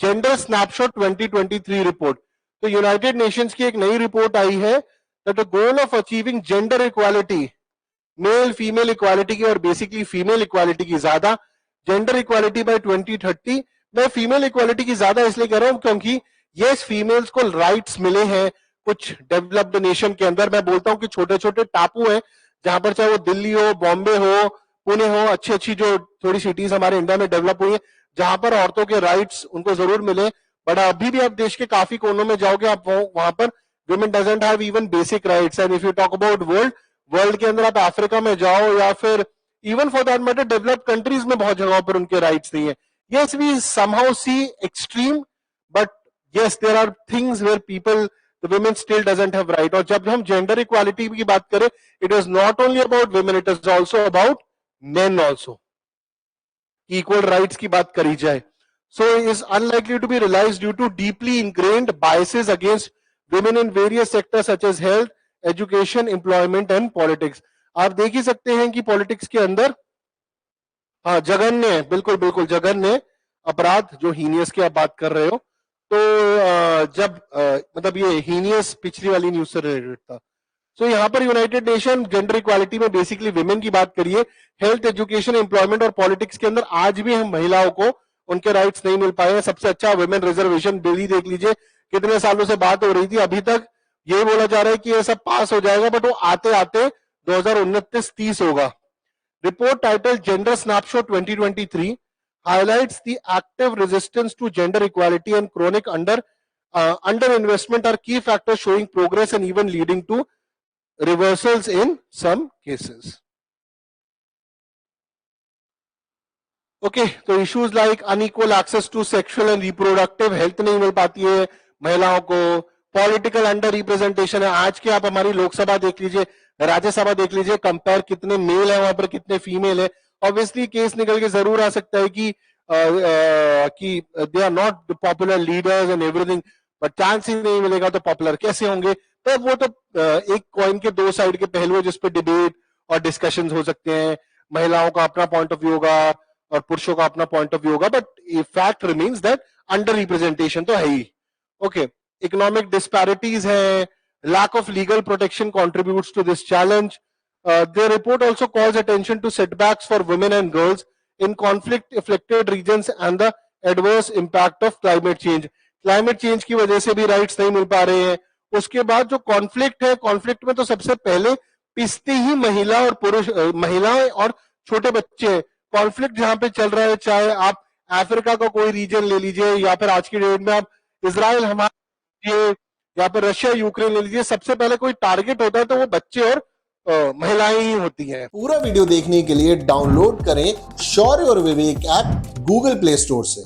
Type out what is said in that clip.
Gender snapshot 2023 report. तो United Nations की एक नई रिपोर्ट आई है that the goal of achieving gender equality, male female equality की और बेसिकली फीमेल इक्वालिटी की ज्यादा, जेंडर इक्वालिटी बाय 2030। मैं फीमेल इक्वालिटी की ज्यादा इसलिए कह रहा हूं क्योंकि यस फीमेल्स को राइट्स मिले हैं कुछ डेवलप्ड नेशन के अंदर। मैं बोलता हूं कि छोटे छोटे टापू हैं जहां पर चाहे वो दिल्ली हो, बॉम्बे हो, पुणे हो, अच्छी अच्छी जो थोड़ी सिटीज हमारे इंडिया में डेवलप हुई है जहां पर औरतों के राइट्स उनको जरूर मिले, बट अभी भी आप देश के काफी कोनों में जाओगे आप वहां पर women doesn't have even basic rights. And if you talk about world के अंदर आप अफ्रीका में जाओ या फिर even for that matter developed countries में बहुत जगहों पर उनके राइट्स नहीं है। Yes we somehow see extreme, but yes there are things where people the women still doesn't have right. और जब हम जेंडर इक्वालिटी की बात करें, it is not only about women, it is also about men also, equal rights की बात करी जाए। So is unlikely to be realised due to deeply ingrained biases against women in various sectors such as health, education, employment and politics। आप देख ही सकते हैं कि politics के अंदर हाँ जघन्य, बिल्कुल बिल्कुल जघन्य अपराध जो हीनियस की आप बात कर रहे हो, तो जब मतलब ये हीनियस पिछली वाली न्यूज से रिलेटेड था। सो यहाँ पर यूनाइटेड नेशन जेंडर इक्वालिटी में बेसिकली विमेन की बात करिए, हेल्थ, एजुकेशन, एम्प्लॉयमेंट और पॉलिटिक्स के अंदर आज भी हम महिलाओं को उनके राइट्स नहीं मिल पाए हैं। सबसे अच्छा वुमेन रिजर्वेशन बिल ही देख लीजिए, कितने सालों से बात हो रही थी, अभी तक ये बोला जा रहा है कि ये सब पास हो जाएगा, बट वो आते आते 2029-30 होगा। Report title gender snapshot 2023 highlights the active resistance to gender equality and chronic under investment are key factors showing progress and even leading to reversals in some cases. Okay तो issues like unequal access to sexual and reproductive health नहीं मिल पाती है महिलाओं को, political under representation है। आज के आप हमारी लोकसभा देख लीजिए, राज्यसभा देख लीजिए, कंपेयर कितने मेल है वहां पर कितने फीमेल है। ऑब्वियसली केस निकल के जरूर आ सकता है कि they are not popular leaders and everything, but chance ही नहीं मिलेगा तो पॉपुलर कैसे होंगे। तो वो तो एक कॉइन के दो साइड के पहलू है जिसपे डिबेट और डिस्कशंस हो सकते हैं। महिलाओं का अपना पॉइंट ऑफ व्यू होगा और पुरुषों का अपना पॉइंट ऑफ व्यू होगा, but fact remains that under representation तो है ही। ओके, इकोनॉमिक डिस्पैरिटीज है, lack of legal protection contributes to this challenge. The report also calls attention to setbacks for women and girls in conflict affected regions and the adverse impact of climate change. Climate change की वजह से भी rights नहीं मिल पा रहे हैं। उसके बाद जो conflict है, conflict में तो सबसे पहले पिसती ही महिला और पुरुष, महिलाएं और छोटे बच्चे। कॉन्फ्लिक्ट जहां पे चल रहा है, चाहे आप अफ्रीका का कोई रीजन ले लीजिए या फिर आज की डेट में आप इजराइल हमारे या फिर रशिया यूक्रेन ले लीजिए, सबसे पहले कोई टारगेट होता है तो वो बच्चे और महिलाएं ही होती हैं। पूरा वीडियो देखने के लिए डाउनलोड करें शौर्य और विवेक ऐप गूगल प्ले स्टोर से।